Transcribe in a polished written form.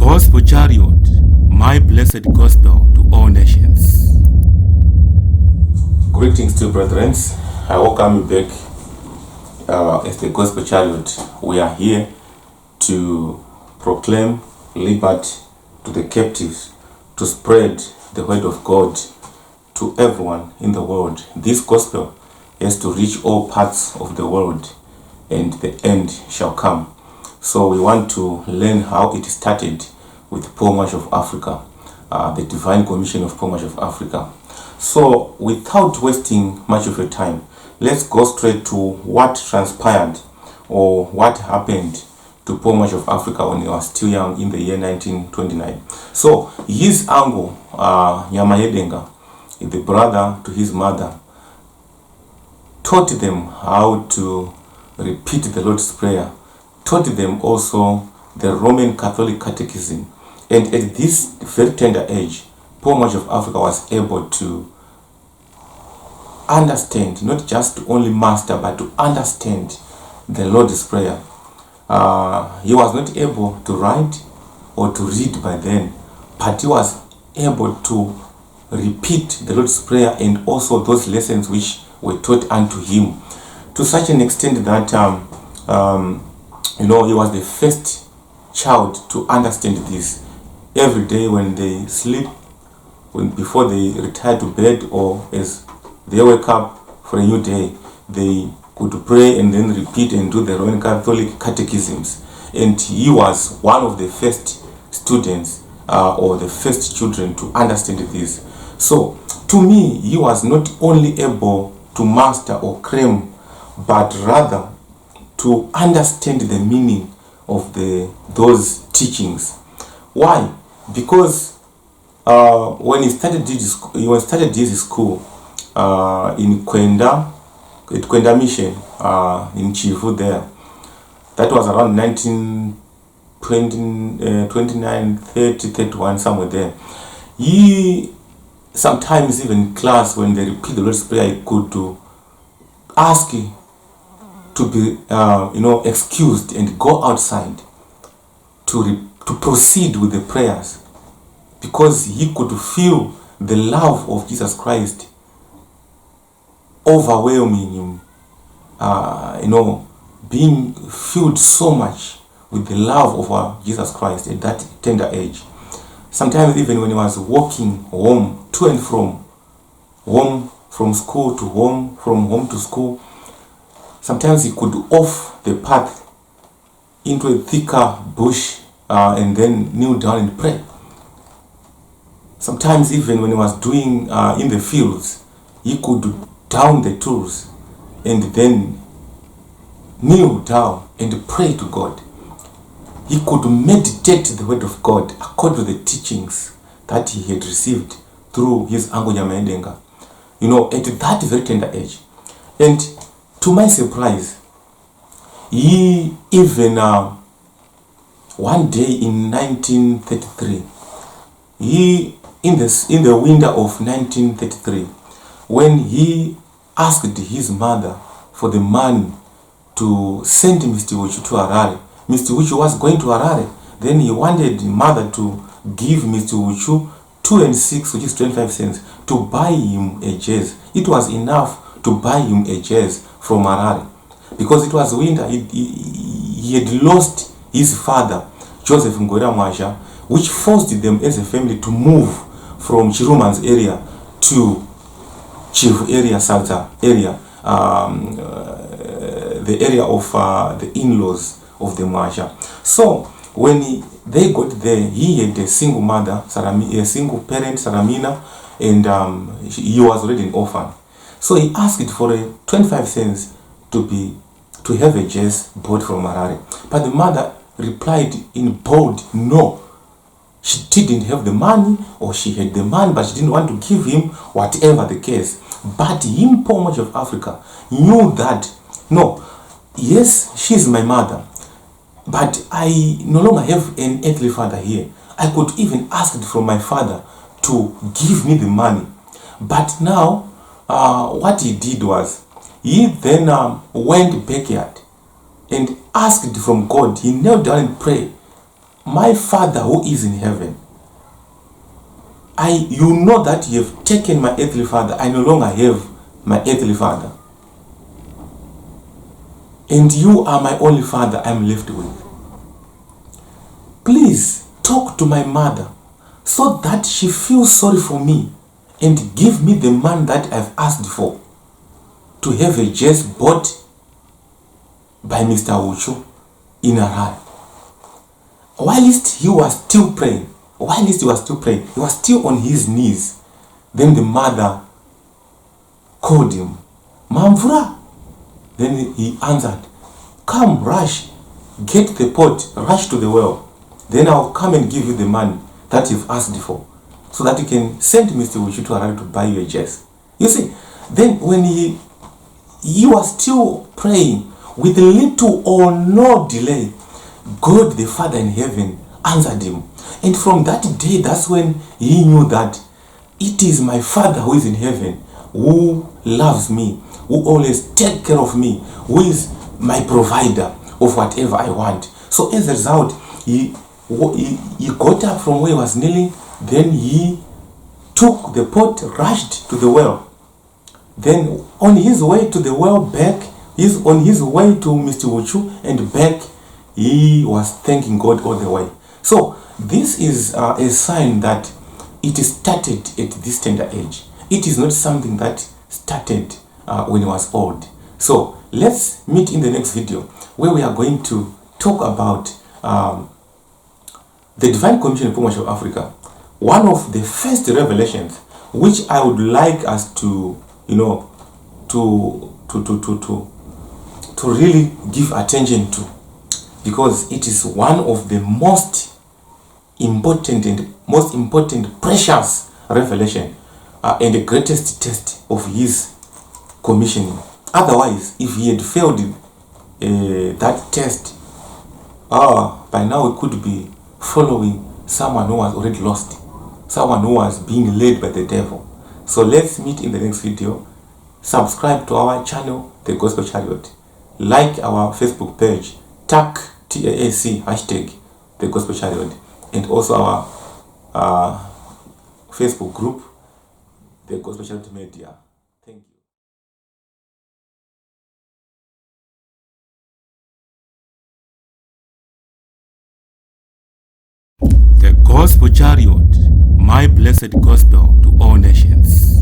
Gospel Chariot, my blessed gospel to all nations. Greetings to brethren. I welcome you back as the Gospel Chariot. We are here to proclaim liberty to the captives, to spread the word of God to everyone in the world. This gospel has to reach all parts of the world, and the end shall come. So we want to learn how it started with Paul March of Africa, the Divine Commission of Paul March of Africa. So without wasting much of your time, let's go straight to what transpired or what happened to Paul March of Africa when he was still young in the year 1929. So his uncle, Nyamayedenga, the brother to his mother, taught them how to repeat the Lord's Prayer, taught them also the Roman Catholic Catechism. And at this very tender age, Paul March of Africa was able to understand, not just to only master, but to understand the Lord's Prayer. He was not able to write or to read by then, but he was able to repeat the Lord's Prayer and also those lessons which were taught unto him, to such an extent that he was the first child to understand this. Every day when they sleep, before they retire to bed, or as they wake up for a new day, they could pray and then repeat and do the Roman Catholic catechisms. And he was one of the first students or the first children to understand this. So to me, he was not only able to master or claim, but rather to understand the meaning of those teachings. Why? Because when he started his school in Kwenda, at Kwenda Mission in Chivu there, that was around 1929, 30, 31, somewhere there. He sometimes even in class, when they repeat the Lord's Prayer, he could ask to be excused and go outside to proceed with the prayers, because he could feel the love of Jesus Christ overwhelming him, being filled so much with the love of our Jesus Christ at that tender age. Sometimes even when he was walking home, to and from home, from school to home, from home to school, sometimes he could off the path into a thicker bush and then kneel down and pray. Sometimes even when he was doing in the fields, he could down the tools and then kneel down and pray to God. He could meditate the word of God according to the teachings that he had received through his uncle Nyamayedenga, at that very tender age. And to my surprise, he even one day in 1933, in the winter of 1933, when he asked his mother for the money to send Mr. Wuchu to Harare. Mr. Wuchu was going to Harare. Then he wanted mother to give Mr. Wuchu 2 and 6, which is 25 cents, to buy him a jazz. It was enough to buy him a jazz from Harare, because it was winter. He had lost his father, Joseph Ngwera Mwasha, which forced them as a family to move from Chiruman's area to Chivu area, Salta area, the area of the in-laws of the Mwasha. So when they got there, he had a single mother, a single parent, Saramina, and he was already an orphan. So he asked for a 25 cents to have a jazz bought from Harare. But the mother replied in bold, no. She didn't have the money, or she had the money, but she didn't want to give him, whatever the case. But him, Paul March of Africa, knew that, no, yes, she's my mother, but I no longer have an earthly father here. I could even ask from my father to give me the money. But now, what he did was, he then went backyard and asked from God. He knelt down and prayed, my Father who is in heaven, you know that you have taken my earthly father. I no longer have my earthly father. And you are my only father I'm left with. Please talk to my mother so that she feels sorry for me and give me the man that I've asked for, to have a dress bought by Mr. Uchu in Harar. Whilst he was still praying, he was still on his knees. Then the mother called him, Mamvura. Then he answered, come, rush, get the pot, rush to the well. Then I'll come and give you the money that you've asked for, so that you can send Mr. Uchu to Harar to buy you a dress. You see, then when he was still praying, with little or no delay, God the Father in heaven answered him. And from that day, that's when he knew that it is my Father who is in heaven, who loves me, who always takes care of me, who is my provider of whatever I want. So as a result, he got up from where he was kneeling. Then he took the pot, rushed to the well. Then on his way to the well back, he's on his way to Mr. Uchu and back, he was thanking God all the way. So this is a sign that it started at this tender age. It is not something that started when he was old. So let's meet in the next video, where we are going to talk about the Divine Commission in Promotion of Africa. One of the first revelations which I would like us to, to really give attention to, because it is one of the most important precious revelation and the greatest test of his commissioning. Otherwise, if he had failed that test, by now we could be following someone who was already lost, someone who was being led by the devil. So let's meet in the next video. Subscribe to our channel, The Gospel Chariot. Like our Facebook page, TAC, TAAC, hashtag The Gospel Chariot. And also our Facebook group, The Gospel Chariot Media. Thank you. The Gospel Chariot, my blessed gospel to all nations.